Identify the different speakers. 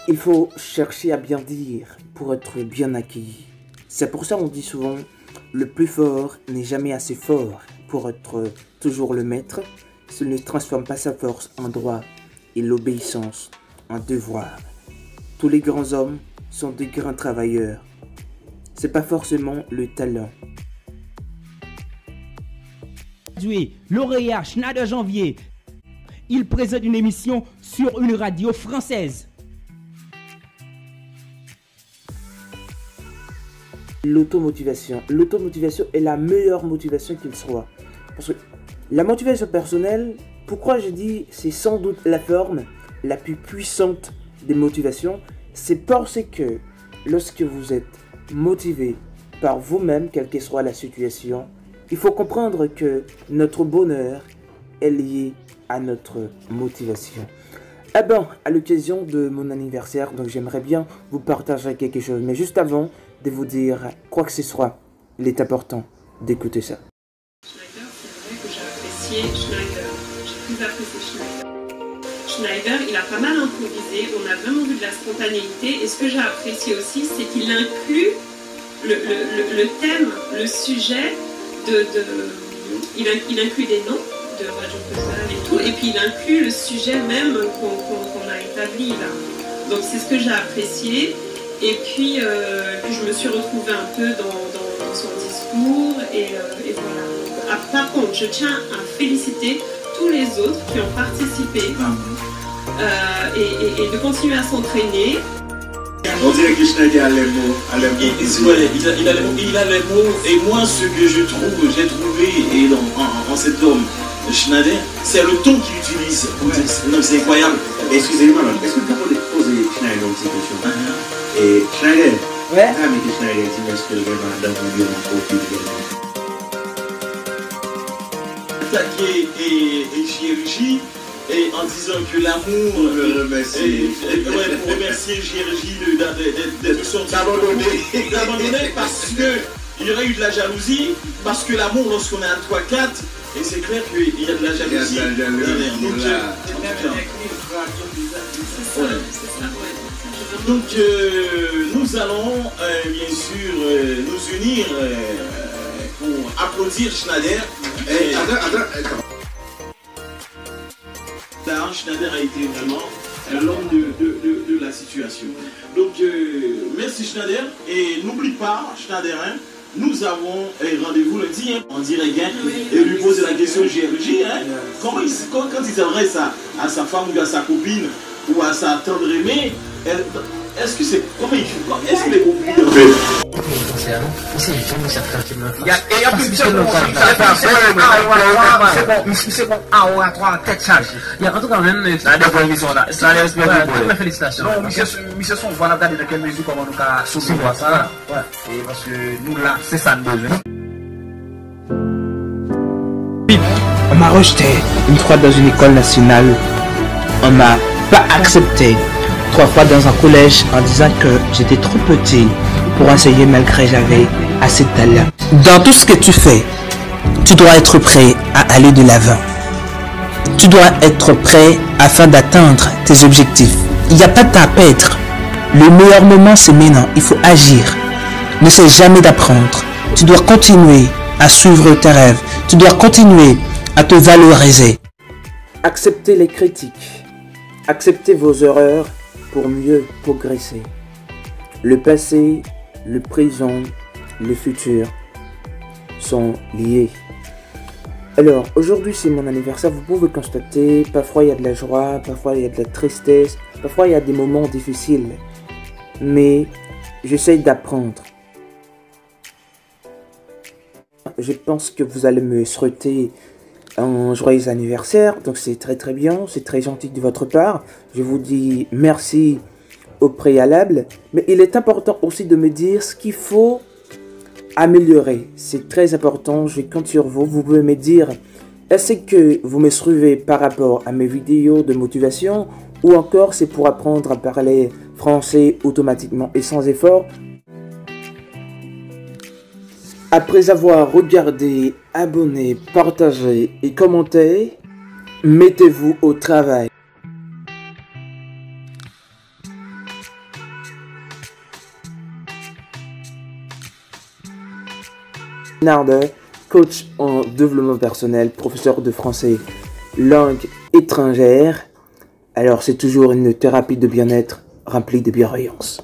Speaker 1: Il faut chercher à bien dire pour être bien accueilli. C'est pour ça qu'on dit souvent, le plus fort n'est jamais assez fort pour être toujours le maître. S'il ne transforme pas sa force en droit et l'obéissance en devoir. Tous les grands hommes sont des grands travailleurs. C'est pas forcément le talent.
Speaker 2: Lauréat Schneider Janvier, il présente une émission sur une radio française.
Speaker 1: L'automotivation. L'automotivation est la meilleure motivation qu'il soit. Parce que la motivation personnelle, pourquoi je dis c'est sans doute la forme la plus puissante des motivations, c'est parce que lorsque vous êtes motivé par vous-même, quelle que soit la situation, il faut comprendre que notre bonheur est lié à notre motivation. Ah bon, à l'occasion de mon anniversaire, donc j'aimerais bien vous partager quelque chose. Mais juste avant de vous dire quoi que ce soit, il est important d'écouter ça.
Speaker 3: Schneider, c'est vrai que j'ai apprécié Schneider. J'ai plus apprécié Schneider. Schneider, il a pas mal improvisé, on a vraiment vu de la spontanéité. Et ce que j'ai apprécié aussi, c'est qu'il inclut le thème, le sujet il inclut des noms de Radio Puzzle et tout, et puis il inclut le sujet même qu'on a établi là. Donc c'est ce que j'ai apprécié. Et puis je me suis retrouvée un peu dans son discours et voilà. Par contre, je tiens à féliciter tous les autres qui ont participé et de continuer à s'entraîner.
Speaker 4: On dirait que Schneider a les mots.
Speaker 5: Il a les mots, et moi ce que j'ai trouvé et en cet homme Schneider, c'est le ton qu'il utilise. Non, c'est incroyable.
Speaker 4: Excusez-moi, est-ce que vous pouvez poser Schneider une petite question? Et Schneider,
Speaker 1: ouais.
Speaker 4: Schneider, tu m'expliques vraiment dans mon profil.
Speaker 5: Attaquer et JRJ. Et en disant que l'amour, pour remercier JRJ d'être sorti d'abandonner parce qu'il y aurait eu de la jalousie, parce que l'amour lorsqu'on est à 3-4, et c'est clair qu'il y a de la jalousie. Donc nous allons bien sûr nous unir pour applaudir Schneider. Attends. Schneider a été vraiment l'homme de la situation. Donc, merci Schneider. Et n'oublie pas, Schneider, nous avons rendez-vous lundi en direct et lui poser la question JRJ. Quand il s'adresse à sa femme ou à sa copine ou à sa tendre aimée, est-ce que c'est. Comment il fait? Est-ce qu'il est compliqué en fait?
Speaker 6: Il y a quand même félicitations. Non, monsieur, on va regarder dans quelle mesure comment nous avons soulevé ça. Et parce que nous là, c'est ça le besoin.
Speaker 1: On m'a rejeté une fois dans une école nationale. On m'a pas accepté 3 fois dans un collège en disant que j'étais trop petit pour enseigner malgré j'avais assez de talent. Dans tout ce que tu fais, tu dois être prêt à aller de l'avant. Tu dois être prêt afin d'atteindre tes objectifs. Il n'y a pas de temps à perdre. Le meilleur moment, c'est maintenant. Il faut agir. Ne cesse jamais d'apprendre. Tu dois continuer à suivre tes rêves. Tu dois continuer à te valoriser. Acceptez les critiques. Acceptez vos erreurs pour mieux progresser. Le passé, le présent, le futur sont liés. Alors, aujourd'hui c'est mon anniversaire, vous pouvez constater, parfois il y a de la joie, parfois il y a de la tristesse, parfois il y a des moments difficiles. Mais j'essaye d'apprendre. Je pense que vous allez me souhaiter un joyeux anniversaire, donc c'est très bien, c'est très gentil de votre part. Je vous dis merci au préalable, mais il est important aussi de me dire ce qu'il faut améliorer. C'est très important, je compte sur vous. Vous pouvez me dire, est-ce que vous me suivez par rapport à mes vidéos de motivation ou encore c'est pour apprendre à parler français automatiquement et sans effort? Après avoir regardé, abonné, partagé et commenté, mettez-vous au travail. Schneider, coach en développement personnel, professeur de français langue étrangère. Alors c'est toujours une thérapie de bien-être remplie de bienveillance.